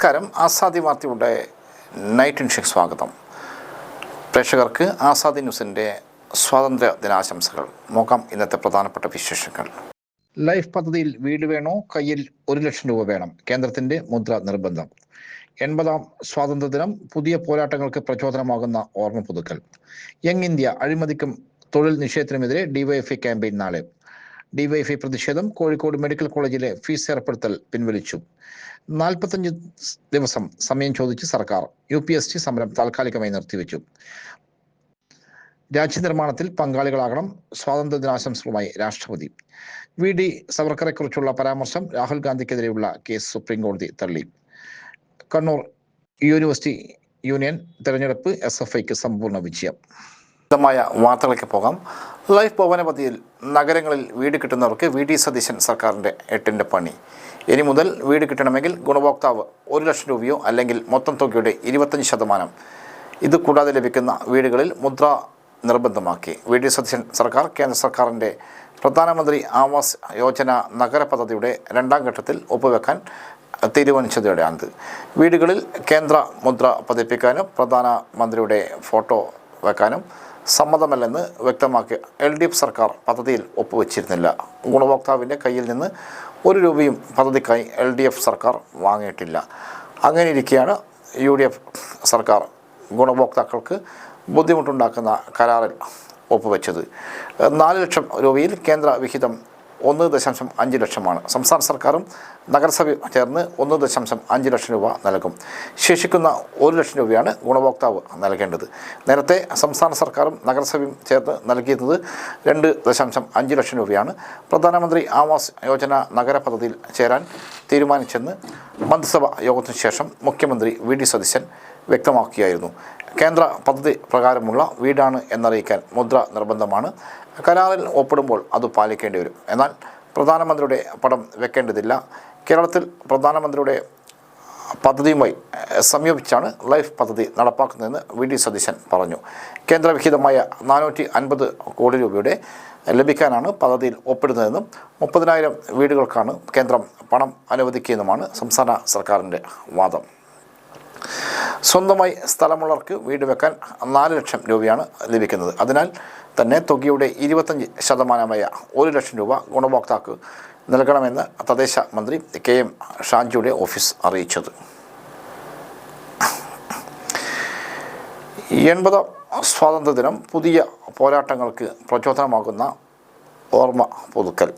നമസ്കാരം. ആസാദി വാർത്തയുടെ നൈറ്റ് ഇൻഷക്ക് സ്വാഗതം. പ്രേക്ഷകർക്ക് ആസാദി ന്യൂസിൻ്റെ സ്വാതന്ത്ര്യ ദിനാശംസകൾ. നോക്കാം ഇന്നത്തെ പ്രധാനപ്പെട്ട വിശേഷങ്ങൾ. ലൈഫ് പദ്ധതിയിൽ വീട് വേണോ, കയ്യിൽ 1 ലക്ഷം രൂപ വേണം, കേന്ദ്രത്തിന്റെ മുദ്ര നിർബന്ധം. 80ാം സ്വാതന്ത്ര്യദിനം പുതിയ പോരാട്ടങ്ങൾക്ക് പ്രചോദനമാകുന്ന ഓർമ്മ പുതുക്കൽ. യങ് ഇന്ത്യ അഴിമതിക്കും തൊഴിൽ നിഷേധത്തിനുമെതിരെ ഡിവൈഎഫ്ഐ ക്യാമ്പയിൻ നാളെ. ഡിവൈഎഫ്ഐ പ്രതിഷേധം. കോഴിക്കോട് മെഡിക്കൽ കോളേജിലെ ഫീസ് ഏർപ്പെടുത്തൽ പിൻവലിച്ചു. 45 ദിവസം സമയം ചോദിച്ച് സർക്കാർ. UPSC സമരം താൽക്കാലികമായി നിർത്തിവെച്ചു. രാജ്യനിർമ്മാണത്തിൽ പങ്കാളികളാകണം, സ്വാതന്ത്ര്യ ദിനാശംസകളുമായി രാഷ്ട്രപതി. VD സവർക്കറെക്കുറിച്ചുള്ള പരാമർശം. രാഹുൽ ഗാന്ധിക്കെതിരെയുള്ള കേസ് സുപ്രീം കോടതി തള്ളി. കണ്ണൂർ യൂണിവേഴ്സിറ്റി യൂണിയൻ തെരഞ്ഞെടുപ്പ് SFIക്ക് സമ്പൂർണ്ണ വിജയം. വിശദമായ വാർത്തകളിലേക്ക് പോകാം. ലൈഫ് ഭവന പദ്ധതിയിൽ നഗരങ്ങളിൽ വീട് കിട്ടുന്നവർക്ക് VD സതീശൻ സർക്കാരിൻ്റെ 8ന്റെ പണി. ഇനി മുതൽ വീട് കിട്ടണമെങ്കിൽ ഗുണഭോക്താവ് 1 ലക്ഷം രൂപയോ അല്ലെങ്കിൽ മൊത്തം തുകയുടെ 25% ഇത് കൂടാതെ ലഭിക്കുന്ന വീടുകളിൽ മുദ്ര നിർബന്ധമാക്കി. VD സതീശൻ സർക്കാർ കേന്ദ്ര സർക്കാരിൻ്റെ പ്രധാനമന്ത്രി ആവാസ് യോജന നഗര പദ്ധതിയുടെ 2ാം ഘട്ടത്തിൽ ഒപ്പുവെക്കാൻ തീരുമാനിച്ചതോടെയാണിത്. വീടുകളിൽ കേന്ദ്ര മുദ്ര പതിപ്പിക്കാനും പ്രധാനമന്ത്രിയുടെ ഫോട്ടോ വെക്കാനും സമ്മതമല്ലെന്ന് വ്യക്തമാക്കി LDF സർക്കാർ പദ്ധതിയിൽ ഒപ്പുവെച്ചിരുന്നില്ല. ഗുണഭോക്താവിൻ്റെ കയ്യിൽ നിന്ന് 1 രൂപയും പദ്ധതിക്കായി LDF സർക്കാർ വാങ്ങിയിട്ടില്ല. അങ്ങനെയിരിക്കെയാണ് UDF സർക്കാർ ഗുണഭോക്താക്കൾക്ക് ബുദ്ധിമുട്ടുണ്ടാക്കുന്ന കരാറിൽ ഒപ്പുവെച്ചത്. 4 ലക്ഷം രൂപയിൽ കേന്ദ്ര വിഹിതം 1.5 ലക്ഷമാണ്. സംസ്ഥാന സർക്കാരും നഗരസഭയും ചേർന്ന് 1.5 ലക്ഷം രൂപ നൽകും. ശേഷിക്കുന്ന 1 ലക്ഷം രൂപയാണ് ഗുണഭോക്താവ് നൽകേണ്ടത്. നേരത്തെ സംസ്ഥാന സർക്കാരും നഗരസഭയും ചേർന്ന് നൽകിയിരുന്നത് 2.5 ലക്ഷം രൂപയാണ്. പ്രധാനമന്ത്രി ആവാസ് യോജന നഗര പദ്ധതിയിൽ ചേരാൻ തീരുമാനിച്ചെന്ന് മന്ത്രിസഭ യോഗത്തിനു ശേഷം മുഖ്യമന്ത്രി VD സതീശൻ വ്യക്തമാക്കിയായിരുന്നു. കേന്ദ്ര പദ്ധതി പ്രകാരമുള്ള വീടാണ് എന്നറിയിക്കാൻ മുദ്ര നിർബന്ധമാണ്. കരാറിൽ ഒപ്പിടുമ്പോൾ അത് പാലിക്കേണ്ടി വരും. എന്നാൽ പ്രധാനമന്ത്രിയുടെ പടം വെക്കേണ്ടതില്ല. കേരളത്തിൽ പ്രധാനമന്ത്രിയുടെ പദ്ധതിയുമായി സംയോജിച്ചാണ് ലൈഫ് പദ്ധതി നടപ്പാക്കുന്നതെന്ന് VD സതീശൻ പറഞ്ഞു. കേന്ദ്രവിഹിതമായ 450 കോടി രൂപയുടെ ലഭിക്കാനാണ് പദ്ധതിയിൽ ഒപ്പിടുന്നതെന്നും 30,000 വീടുകൾക്കാണ് കേന്ദ്രം പണം അനുവദിക്കുന്നതുമാണ് സംസ്ഥാന സർക്കാരിൻ്റെ വാദം. സ്വന്തമായി സ്ഥലമുള്ളവർക്ക് വീട് വെക്കാൻ 4 ലക്ഷം രൂപയാണ് ലഭിക്കുന്നത്. അതിനാൽ തന്നെ തുകയുടെ 25%-മായ 1 ലക്ഷം രൂപ ഗുണഭോക്താക്ക് നൽകണമെന്ന് തദ്ദേശ മന്ത്രി KM ഷാജിയുടെ ഓഫീസ് അറിയിച്ചത്. 80ാം സ്വാതന്ത്ര്യദിനം പുതിയ പോരാട്ടങ്ങൾക്ക് പ്രചോദനമാകുന്ന ഓർമ്മ പുതുക്കൽ.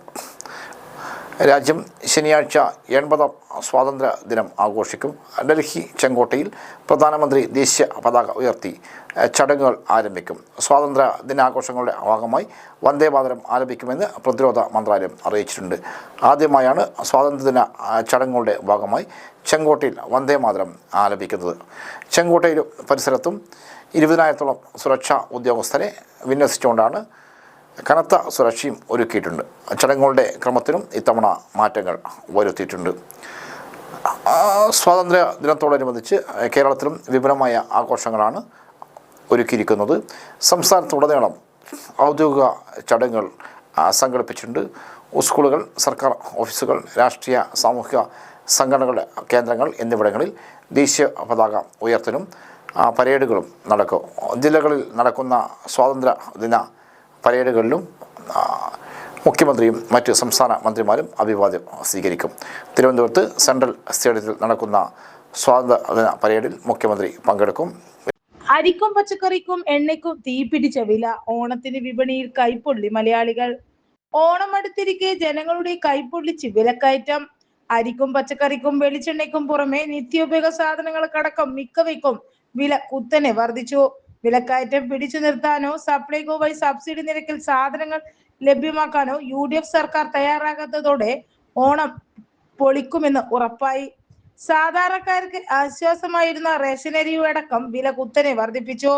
രാജ്യം ശനിയാഴ്ച 80ാം സ്വാതന്ത്ര്യ ദിനം ആഘോഷിക്കും. ഡൽഹി ചെങ്കോട്ടയിൽ പ്രധാനമന്ത്രി ദേശീയ പതാക ഉയർത്തി ചടങ്ങുകൾ ആരംഭിക്കും. സ്വാതന്ത്ര്യ ദിനാഘോഷങ്ങളുടെ ഭാഗമായി വന്ദേ മാതരം ആലപിക്കുമെന്ന് പ്രതിരോധ മന്ത്രാലയം അറിയിച്ചിട്ടുണ്ട്. ആദ്യമായാണ് സ്വാതന്ത്ര്യദിന ചടങ്ങുകളുടെ ഭാഗമായി ചെങ്കോട്ടയിൽ വന്ദേ മാതരം ആലപിക്കുന്നത്. ചെങ്കോട്ടയിലും പരിസരത്തും 20,000-ഓളം സുരക്ഷാ ഉദ്യോഗസ്ഥരെ വിന്യസിച്ചുകൊണ്ടാണ് കനത്ത സുരക്ഷയും ഒരുക്കിയിട്ടുണ്ട്. ചടങ്ങുകളുടെ ക്രമത്തിലും ഇത്തവണ മാറ്റങ്ങൾ വരുത്തിയിട്ടുണ്ട്. സ്വാതന്ത്ര്യ ദിനത്തോടനുബന്ധിച്ച് കേരളത്തിലും വിപുലമായ ആഘോഷങ്ങളാണ് ഒരുക്കിയിരിക്കുന്നത്. സംസ്ഥാനത്തുടനീളം ഔദ്യോഗിക ചടങ്ങുകൾ സംഘടിപ്പിച്ചിട്ടുണ്ട്. സ്കൂളുകൾ, സർക്കാർ ഓഫീസുകൾ, രാഷ്ട്രീയ സാമൂഹിക സംഘടനകളുടെ കേന്ദ്രങ്ങൾ എന്നിവിടങ്ങളിൽ ദേശീയ പതാക ഉയർത്തലും പരേഡുകളും നടക്കും. ജില്ലകളിൽ നടക്കുന്ന സ്വാതന്ത്ര്യ ദിന പരേഡുകളിലും മുഖ്യമന്ത്രിയും മറ്റ് സംസ്ഥാന മന്ത്രിമാരും അഭിവാദ്യം സ്വീകരിക്കും. തിരുവനന്തപുരത്ത് സെൻട്രൽ സ്റ്റേഡിയത്തിൽ നടക്കുന്ന സ്വാതന്ത്ര്യദിന പരേഡിൽ മുഖ്യമന്ത്രി പങ്കെടുക്കും. അരിക്കും പച്ചക്കറിക്കും എണ്ണയ്ക്കും തീപിടിച്ച വില. ഓണത്തിന് വിപണിയിൽ കൈപ്പൊള്ളി മലയാളികൾ. ഓണം അടുത്തിരിക്കെ ജനങ്ങളുടെ കൈപ്പൊള്ളിച്ച് വിലക്കയറ്റം. അരിക്കും പച്ചക്കറിക്കും വെളിച്ചെണ്ണയ്ക്കും പുറമെ നിത്യോപയോഗ സാധനങ്ങൾക്കടക്കം മിക്കവയ്ക്കും വില കുത്തനെ വർദ്ധിച്ചു. വിലക്കയറ്റം പിടിച്ചു നിർത്താനോ സപ്ലൈകോ വഴി സബ്സിഡി നിരക്കിൽ സാധനങ്ങൾ ലഭ്യമാക്കാനോ UDF സർക്കാർ തയ്യാറാകാത്തതോടെ ഓണം പൊളിക്കുമെന്ന് ഉറപ്പായി. സാധാരണക്കാർക്ക് ആശ്വാസമായിരുന്ന റേഷനരിയടക്കം വില കുത്തനെ വർദ്ധിപ്പിച്ചു.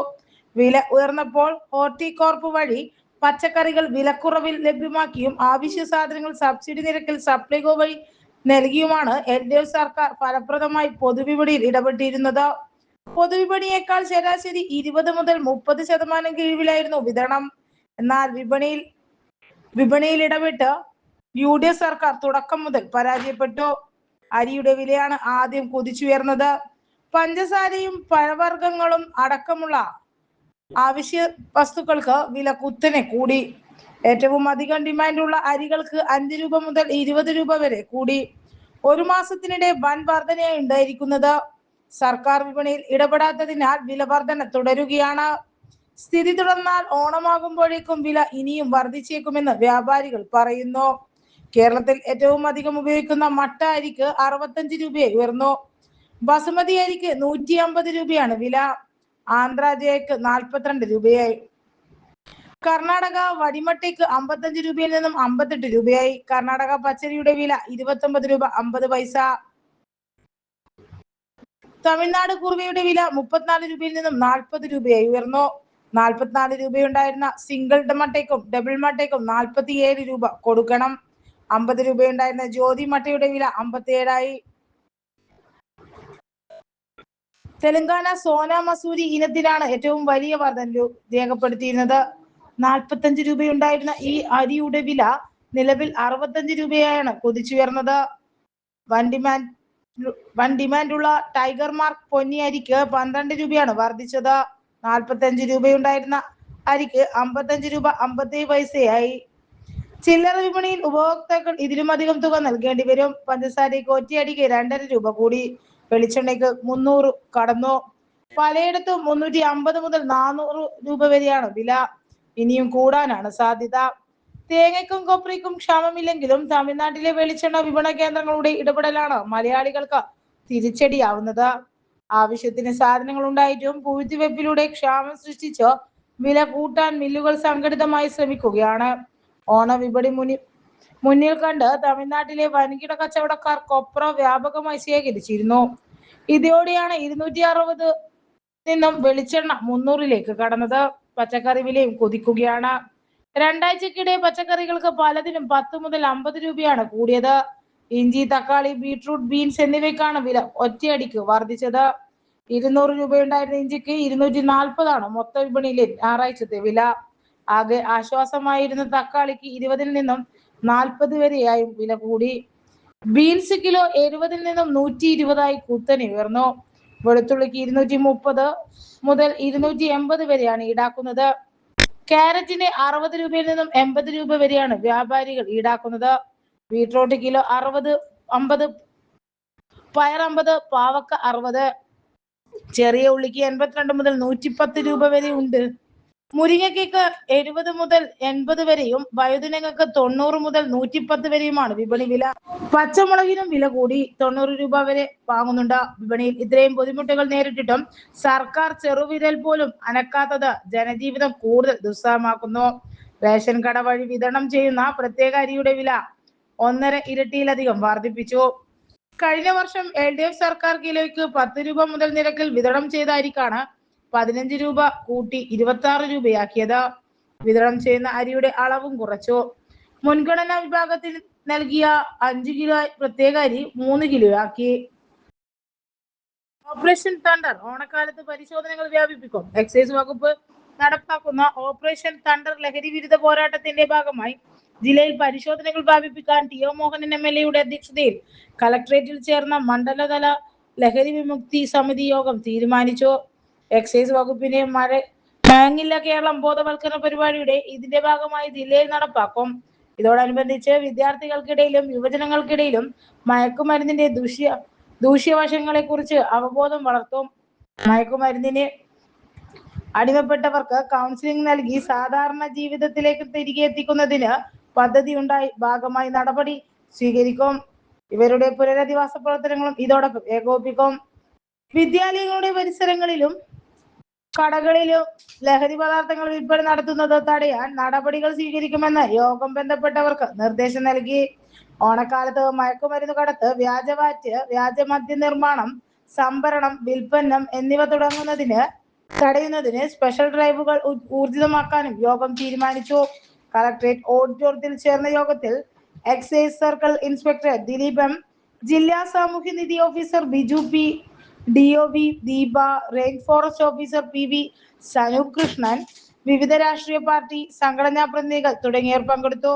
വില ഉയർന്നപ്പോൾ ഹോർട്ടികോർപ്പ് വഴി പച്ചക്കറികൾ വിലക്കുറവിൽ ലഭ്യമാക്കിയും ആവശ്യ സാധനങ്ങൾ സബ്സിഡി നിരക്കിൽ സപ്ലൈകോ വഴി നൽകിയുമാണ് LDF സർക്കാർ ഫലപ്രദമായി പൊതുവിപണിയിൽ ഇടപെട്ടിരുന്നത്. പൊതുവിപണിയേക്കാൾ ശരാശരി 20 മുതൽ 30% കിഴിവിലായിരുന്നു വിതരണം. എന്നാൽ വിപണിയിൽ ഇടപെട്ട് UDF സർക്കാർ തുടക്കം മുതൽ പരാജയപ്പെട്ടു. അരിയുടെ വിലയാണ് ആദ്യം കുതിച്ചുയർന്നത്. പഞ്ചസാരയും പഴവർഗ്ഗങ്ങളും അടക്കമുള്ള അവശ്യ വസ്തുക്കൾക്ക് വില കുത്തനെ കൂടി. ഏറ്റവും അധികം ഡിമാൻഡുള്ള അരികൾക്ക് 5 രൂപ മുതൽ 20 രൂപ വരെ കൂടി. ഒരു മാസത്തിനിടെ വൻ വർധനയാണ് ഉണ്ടായിരിക്കുന്നത്. സർക്കാർ വിപണിയിൽ ഇടപെടാത്തതിനാൽ വില വർധന തുടരുകയാണ്. സ്ഥിതി തുടർന്നാൽ ഓണമാകുമ്പോഴേക്കും വില ഇനിയും വർദ്ധിച്ചേക്കുമെന്ന് വ്യാപാരികൾ പറയുന്നു. കേരളത്തിൽ ഏറ്റവും അധികം ഉപയോഗിക്കുന്ന മട്ട അരിക്ക് 65 രൂപയായി ഉയർന്നു. ബസുമതി അരിക്ക് 150 രൂപയാണ് വില. ആന്ധ്ര ജയക്ക് 42 രൂപയായി. കർണാടക വടിമട്ടയ്ക്ക് 55 രൂപയിൽ നിന്നും 58 രൂപയായി. കർണാടക പച്ചരിയുടെ വില 29 രൂപ 50 പൈസ. തമിഴ്നാട് കുറുവയുടെ വില 34 രൂപയിൽ നിന്നും 40 രൂപയായി ഉയർന്നു. 44 രൂപയുണ്ടായിരുന്ന സിംഗിൾ മട്ടയ്ക്കും ഡബിൾ മട്ടയ്ക്കും 47 രൂപ കൊടുക്കണം. 50 രൂപയുണ്ടായിരുന്ന ജ്യോതി മട്ടയുടെ വില 57ആയി. തെലങ്കാന സോന മസൂരി ഇനത്തിനാണ് ഏറ്റവും വലിയ വർധന രേഖപ്പെടുത്തിയിരുന്നത്. 45 രൂപയുണ്ടായിരുന്ന ഈ അരിയുടെ വില നിലവിൽ 65 രൂപയാണ് കുതിച്ചുയർന്നത്. വൻ ഡിമാൻഡുള്ള ടൈഗർ മാർക്ക് പൊന്നി അരിക്ക് 12 രൂപയാണ് വർദ്ധിച്ചത്. 45 രൂപയുണ്ടായിരുന്ന അരിക്ക് 55 രൂപ 57 പൈസയായി. ചില്ലറ വിപണിയിൽ ഉപഭോക്താക്കൾ ഇതിലും അധികം തുക നൽകേണ്ടി വരും. പഞ്ചസാരയ്ക്ക് ഒറ്റയടിക്ക് 2.5 രൂപ കൂടി. വെളിച്ചെണ്ണയ്ക്ക് 300 കടന്നു. പലയിടത്തും 350 മുതൽ 400 രൂപ വരെയാണ് വില. ഇനിയും കൂടാനാണ് സാധ്യത. തേങ്ങയ്ക്കും കൊപ്രയ്ക്കും ക്ഷാമമില്ലെങ്കിലും തമിഴ്നാട്ടിലെ വെളിച്ചെണ്ണ വിപണന കേന്ദ്രങ്ങളുടെ ഇടപെടലാണ് മലയാളികൾക്ക് തിരിച്ചടിയാവുന്നത്. ആവശ്യത്തിന് സാധനങ്ങൾ ഉണ്ടായിട്ടും പൂഴ്ത്തിവെപ്പിലൂടെ ക്ഷാമം സൃഷ്ടിച്ച് വില കൂട്ടാൻ മില്ലുകൾ സംഘടിതമായി ശ്രമിക്കുകയാണ്. ഓണവിപണി മുന്നിൽ കണ്ട് തമിഴ്നാട്ടിലെ വൻകിട കച്ചവടക്കാർ കൊപ്ര വ്യാപകമായി ശേഖരിച്ചിരുന്നു. ഇതോടെയാണ് 260 നിന്നും വെളിച്ചെണ്ണ 300ലേക്ക് കടന്നത്. പച്ചക്കറി വിലയും കുതിക്കുകയാണ്. രണ്ടാഴ്ചക്കിടെ പച്ചക്കറികൾക്ക് പലതിനും 10 മുതൽ 50 രൂപയാണ് കൂടിയത്. ഇഞ്ചി, തക്കാളി, ബീട്രൂട്ട്, ബീൻസ് എന്നിവയ്ക്കാണ് വില ഒറ്റയടിക്ക് വർദ്ധിച്ചത്. 200 രൂപയുണ്ടായിരുന്ന ഇഞ്ചിക്ക് 240 മൊത്ത വിപണിയിലെ ഞായറാഴ്ചത്തെ വില. ആകെ ആശ്വാസമായിരുന്ന തക്കാളിക്ക് 20 നിന്നും 40 വരെയായും വില കൂടി. ബീൻസ് കിലോ 70 നിന്നും 120 കുത്തനെ ഉയർന്നു. വെളുത്തുള്ളിക്ക് 230 മുതൽ 280 വരെയാണ് ഈടാക്കുന്നത്. ക്യാരറ്റിന് 60 രൂപയിൽ നിന്നും 80 രൂപ വരെയാണ് വ്യാപാരികൾ ഈടാക്കുന്നത്. ബീട്രൂട്ട് കിലോ 50, പയർ 50, പാവക്ക 60. ചെറിയ ഉള്ളിക്ക് 82 മുതൽ 110 രൂപ വരെ ഉണ്ട്. മുരിങ്ങയ്ക്ക് 70 മുതൽ 80 വരെയും വഴുതനങ്ങക്ക് 90 മുതൽ 110 വരെയുമാണ് വിപണി വില. പച്ചമുളകിനും വില കൂടി. 90 രൂപ വരെ വാങ്ങുന്നുണ്ട്. വിപണിയിൽ ഇത്രയും ബുദ്ധിമുട്ടുകൾ നേരിട്ടിട്ടും സർക്കാർ ചെറുവിരൽ പോലും അനക്കാത്തത് ജനജീവിതം കൂടുതൽ ദുസ്സഹമാക്കുന്നു. റേഷൻ കട വഴി വിതരണം ചെയ്യുന്ന പ്രത്യേക അരിയുടെ വില 1.5 ഇരട്ടിയിലധികം വർദ്ധിപ്പിച്ചു. കഴിഞ്ഞ വർഷം LDF സർക്കാർ കിലോയ്ക്ക് 10 രൂപ മുതൽ നിരക്കിൽ വിതരണം ചെയ്ത അരിക്കാണ് 15 രൂപ കൂട്ടി 26 രൂപയാക്കിയത്. വിതരണം ചെയ്യുന്ന അരിയുടെ അളവും കുറച്ചു. മുൻഗണനാ വിഭാഗത്തിൽ നൽകിയ 5 കിലോ പ്രത്യേക അരി 3 കിലോയാക്കി. ഓപ്പറേഷൻ തണ്ടർ ഓണക്കാലത്ത് പരിശോധനകൾ വ്യാപിപ്പിക്കും. എക്സൈസ് വകുപ്പ് നടപ്പാക്കുന്ന ഓപ്പറേഷൻ തണ്ടർ ലഹരി വിരുദ്ധ പോരാട്ടത്തിന്റെ ഭാഗമായി ജില്ലയിൽ പരിശോധനകൾ വ്യാപിപ്പിക്കാൻ TO മോഹനൻ MLA അധ്യക്ഷതയിൽ കളക്ടറേറ്റിൽ ചേർന്ന മണ്ഡലതല ലഹരി വിമുക്തി സമിതി യോഗം തീരുമാനിച്ചു. എക്സൈസ് വകുപ്പിന്റെ മയങ്ങില്ല കേരളം ബോധവൽക്കരണ പരിപാടിയുടെ ഇതിന്റെ ഭാഗമായി ജില്ലയിൽ നടപ്പാക്കും. ഇതോടനുബന്ധിച്ച് വിദ്യാർത്ഥികൾക്കിടയിലും യുവജനങ്ങൾക്കിടയിലും മയക്കുമരുന്നിന്റെ ദൂഷ്യവശങ്ങളെ കുറിച്ച് അവബോധം വളർത്തും. മയക്കുമരുന്നിന് അടിമപ്പെട്ടവർക്ക് കൗൺസിലിംഗ് നൽകി സാധാരണ ജീവിതത്തിലേക്ക് തിരികെ എത്തിക്കുന്നതിന് പദ്ധതിയുണ്ടായി ഭാഗമായി നടപടി സ്വീകരിക്കും. ഇവരുടെ പുനരധിവാസ പ്രവർത്തനങ്ങളും ഇതോടൊപ്പം ഏകോപിപ്പിക്കും. വിദ്യാലയങ്ങളുടെ പരിസരങ്ങളിലും കടകളിലും ലഹരി പദാർത്ഥങ്ങൾ വിൽപ്പന നടത്തുന്നത് തടയാൻ നടപടികൾ സ്വീകരിക്കുമെന്ന് യോഗം ബന്ധപ്പെട്ടവർക്ക് നിർദ്ദേശം നൽകി. ഓണക്കാലത്ത് മയക്കുമരുന്ന് കടത്ത്, വ്യാജവാറ്റ്, വ്യാജമദ്യ നിർമ്മാണം, സംഭരണം, വിൽപ്പനം എന്നിവ തടയുന്നതിന് സ്പെഷ്യൽ ഡ്രൈവുകൾ ഊർജിതമാക്കാനും യോഗം തീരുമാനിച്ചു. കളക്ടറേറ്റ് ഓഡിറ്റോറിയത്തിൽ ചേർന്ന യോഗത്തിൽ excise circle inspector Dileep M, ജില്ലാ സാമൂഹ്യനിധി officer Biju P, DOB Deepa, range forest officer PV Sanoop Krishnan, വിവിധ രാഷ്ട്രീയ പാർട്ടി സംഘടനാ പ്രതിനിധികൾ തുടങ്ങിയവർ പങ്കെടുത്തു.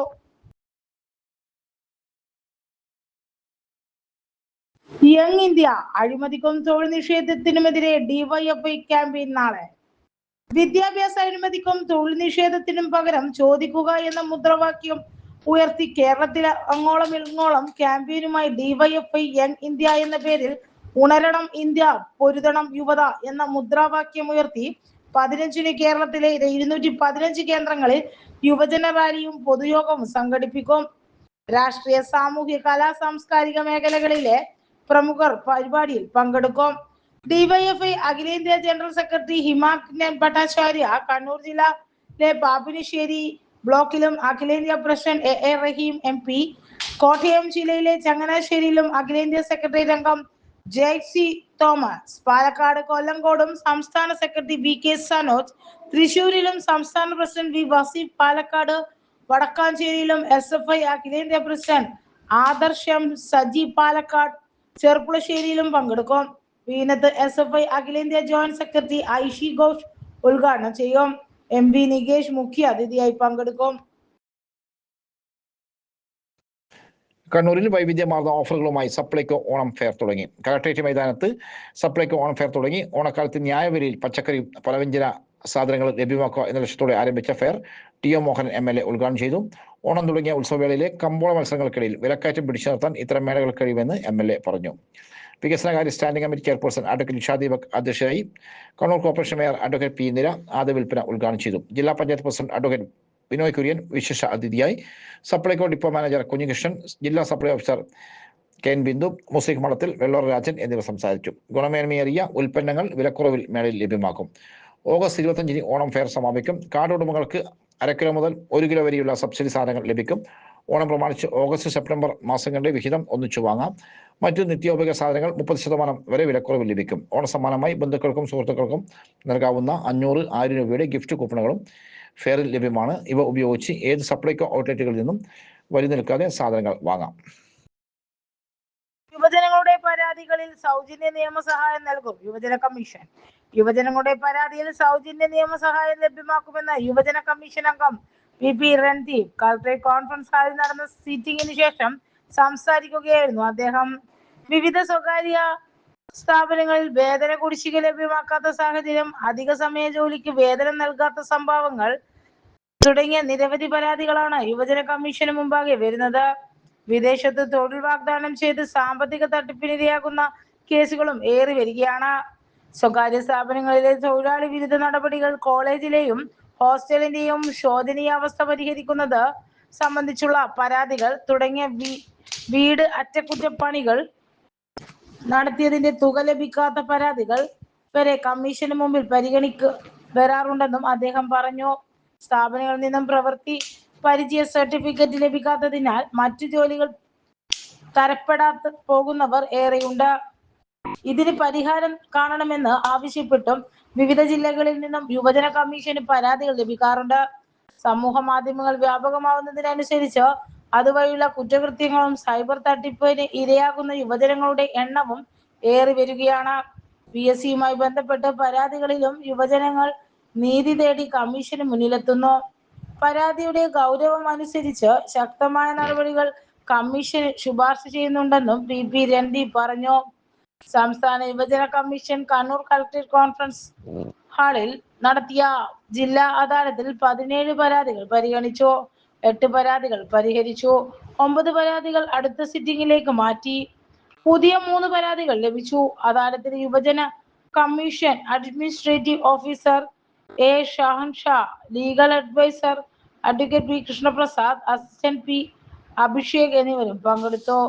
യങ് ഇന്ത്യ അഴിമതിക്കും തൊഴിൽ നിഷേധത്തിനുമെതിരെ ഡിവൈഎഫ്ഐ ക്യാമ്പയിൻ നാളെ. വിദ്യാഭ്യാസ അഴിമതിക്കും തൊഴിൽ നിഷേധത്തിനും പകരം ചോദിക്കുക എന്ന മുദ്രാവാക്യം ഉയർത്തി കേരളത്തിൽ അങ്ങോളം ഇങ്ങോളം ക്യാമ്പയിനുമായി ഡിവൈഎഫ്ഐ യങ് ഇന്ത്യ എന്ന പേരിൽ ഉണരണം ഇന്ത്യ പൊരുതണം യുവത എന്ന മുദ്രാവാക്യം ഉയർത്തി 15-ന് കേരളത്തിലെ 215 കേന്ദ്രങ്ങളിൽ യുവജന റാലിയും പൊതുയോഗവും സംഘടിപ്പിക്കും. രാഷ്ട്രീയ, സാമൂഹ്യ, കലാ, സാംസ്കാരിക മേഖലകളിലെ പ്രമുഖർ പരിപാടിയിൽ പങ്കെടുക്കും. ഡിവൈഎഫ്ഐ അഖിലേന്ത്യാ ജനറൽ സെക്രട്ടറി ഹിമാഗ്നൻ ഭട്ടാചാര്യ കണ്ണൂർ ജില്ലയിലെ പാപ്പിനിശ്ശേരി ബ്ലോക്കിലും അഖിലേന്ത്യാ president A Rahim MP, Kottayam ജില്ലയിലെ ചങ്ങനാശ്ശേരിയിലും അഖിലേന്ത്യാ സെക്രട്ടേറിയറ്റ് അംഗം ജെയ്സി തോമസ്, പാലക്കാട് കൊല്ലങ്കോടും സംസ്ഥാന സെക്രട്ടറി VK സനോജ്, തൃശൂരിലും സംസ്ഥാന പ്രസിഡന്റ് V വസീഫ്, പാലക്കാട് വടക്കാഞ്ചേരിയിലും SFI അഖിലേന്ത്യാ പ്രസിഡന്റ് ആദർശം സജി, പാലക്കാട് ചെർപ്പുളശ്ശേരിയിലും പങ്കെടുക്കും. വീനത്ത് SFI അഖിലേന്ത്യാ ജോയിന്റ് സെക്രട്ടറി ഐഷി ഘോഷ് ഉദ്ഘാടനം ചെയ്യും. MP നികേഷ് മുഖ്യ അതിഥിയായി പങ്കെടുക്കും. കണ്ണൂരിൽ വൈവിധ്യമാർന്ന ഓഫറുകളുമായി സപ്ലൈകോ ഓണം ഫെയർ തുടങ്ങി. കളക്ടറേറ്റ് മൈതാനത്ത് സപ്ലൈകോ ഓണം ഫെയർ തുടങ്ങി. ഓണക്കാലത്ത് ന്യായവിലയിൽ പച്ചക്കറി, പലവ്യഞ്ജന സാധനങ്ങൾ ലഭ്യമാക്കുക എന്ന ലക്ഷ്യത്തോടെ ആരംഭിച്ച ഫെയർ TO മോഹൻ MLA ഉദ്ഘാടനം ചെയ്തു. ഓണം തുടങ്ങിയ ഉത്സവവേളയിലെ കമ്പോള മത്സരങ്ങൾക്കിടയിൽ വിലക്കയറ്റം പിടിച്ചു നിർത്താൻ ഇത്തരം മേളകൾ കഴിയുമെന്ന് MLA പറഞ്ഞു. വികസനകാര്യ standing committee chairperson advocate Nisha Deepak അധ്യക്ഷയായി. Kannur corporation mayor advocate P Indira ആദ്യ വിൽപ്പന ഉദ്ഘാടനം ചെയ്തു. ജില്ലാ പഞ്ചായത്ത് പ്രസിഡന്റ് അഡ്വക്കേറ്റ് ബിനോയ് കുര്യൻ വിശേഷ അതിഥിയായി. സപ്ലൈകോ ഡിപ്പോ മാനേജർ കുഞ്ഞികൃഷ്ണൻ, ജില്ലാ സപ്ലൈ ഓഫീസർ KN ബിന്ദു, മുസ്ലിം മഠത്തിൽ വെള്ളോർ രാജൻ എന്നിവർ സംസാരിച്ചു. ഗുണമേന്മയേറിയ ഉൽപ്പന്നങ്ങൾ വിലക്കുറവിൽ മേളയിൽ ലഭ്യമാക്കും. ഓഗസ്റ്റ് 25-ന് ഓണം ഫെയർ സമാപിക്കും. കാർഡ് ഉടമകൾക്ക് 1/2 കിലോ മുതൽ 1 കിലോ വരെയുള്ള സബ്സിഡി സാധനങ്ങൾ ലഭിക്കും. ഓണം പ്രമാണിച്ച് ഓഗസ്റ്റ് സെപ്റ്റംബർ മാസങ്ങളുടെ വിഹിതം ഒന്നിച്ചു വാങ്ങാം. മറ്റു നിത്യോപയോഗ സാധനങ്ങൾ 30% വരെ വിലക്കുറവിൽ ലഭിക്കും. ഓണസമ്മാനമായി ബന്ധുക്കൾക്കും സുഹൃത്തുക്കൾക്കും നൽകാവുന്ന 500, 1000 രൂപയുടെ ഗിഫ്റ്റ് കൂപ്പണുകളും ഫെയറിൽ ലഭ്യമാണ്. ഇവ ഉപയോഗിച്ച് ഏത് സപ്ലൈകോ ഔട്ട്ലെറ്റുകളിൽ നിന്നും വരി നിൽക്കാതെ സാധനങ്ങൾ വാങ്ങാം. യുവജനങ്ങളുടെ പരാതികളിൽ സൗജന്യ നിയമസഹായം നൽകും യുവജന കമ്മീഷൻ. യുവജനങ്ങളുടെ പരാതിയിൽ സൗജന്യ നിയമസഹായം ലഭ്യമാക്കുമെന്ന് യുവജന കമ്മീഷൻ അംഗം PP രൺദീപ് കളക്ടറേറ്റ് കോൺഫറൻസ് ഹാളിൽ നടന്ന സീറ്റിംഗിന് ശേഷം സംസാരിക്കുകയായിരുന്നു അദ്ദേഹം. വിവിധ സ്വകാര്യ സ്ഥാപനങ്ങളിൽ വേതന കുടിശ്ശിക ലഭ്യമാക്കാത്ത സാഹചര്യം, അധിക സമയ ജോലിക്ക് വേതനം നൽകാത്ത സംഭവങ്ങൾ തുടങ്ങിയ നിരവധി പരാതികളാണ് യുവജന കമ്മീഷന് മുമ്പാകെ വരുന്നത്. വിദേശത്ത് തൊഴിൽ വാഗ്ദാനം ചെയ്ത് സാമ്പത്തിക തട്ടിപ്പിനിരയാകുന്ന കേസുകളും ഏറി വരികയാണ്. സ്വകാര്യ സ്ഥാപനങ്ങളിലെ തൊഴിലാളി വിരുദ്ധ നടപടികൾ, കോളേജിലെയും ഹോസ്റ്റലിന്റെയും ശോചനീയാവസ്ഥ പരിഹരിക്കുന്നത് സംബന്ധിച്ചുള്ള പരാതികൾ തുടങ്ങിയ വീട് അറ്റകുറ്റപ്പണികൾ നടത്തിയതിന്റെ തുക ലഭിക്കാത്ത പരാതികൾ വരെ കമ്മീഷന് മുമ്പിൽ പരിഗണിക്ക് വരാറുണ്ടെന്നും അദ്ദേഹം പറഞ്ഞു. സ്ഥാപനങ്ങളിൽ നിന്നും പ്രവൃത്തി പരിചയ സർട്ടിഫിക്കറ്റ് ലഭിക്കാത്തതിനാൽ മറ്റു ജോലികൾ തരപ്പെടാതെ പോകുന്നവർ ഏറെയുണ്ട്. ഇതിന് പരിഹാരം കാണണമെന്ന് ആവശ്യപ്പെട്ടും വിവിധ ജില്ലകളിൽ നിന്നും യുവജന കമ്മീഷന് പരാതികൾ ലഭിക്കാറുണ്ട്. സമൂഹ മാധ്യമങ്ങൾ വ്യാപകമാവുന്നതിനനുസരിച്ച് അതുവഴിയുള്ള കുറ്റകൃത്യങ്ങളും സൈബർ തട്ടിപ്പിന് ഇരയാകുന്ന യുവജനങ്ങളുടെ എണ്ണവും ഏറി വരികയാണ്. PSCയുമായി ബന്ധപ്പെട്ട പരാതികളിലും യുവജനങ്ങൾ നീതി തേടി കമ്മീഷന് മുന്നിലെത്തുന്നു. പരാതിയുടെ ഗൗരവം അനുസരിച്ച് ശക്തമായ നടപടികൾ കമ്മീഷൻ ശുപാർശ ചെയ്യുന്നുണ്ടെന്നും PP രൺദീപ് പറഞ്ഞു. സംസ്ഥാന യുവജന കമ്മീഷൻ കണ്ണൂർ കളക്ടറേറ്റ് കോൺഫറൻസ് ഹാളിൽ നടത്തിയ ജില്ലാ അദാലത്തിൽ 17 പരാതികൾ പരിഗണിച്ചു. 8 പരാതികൾ പരിഹരിച്ചു. 9 പരാതികൾ അടുത്ത സിറ്റിംഗിലേക്ക് മാറ്റി. പുതിയ 3 പരാതികൾ ലഭിച്ചു. അദാലത്തിൽ യുവജന commission administrative officer A Shahanshah, legal adviser advocate P Krishnaprasad, assistant P Abhishek എന്നിവരും പങ്കെടുത്തു.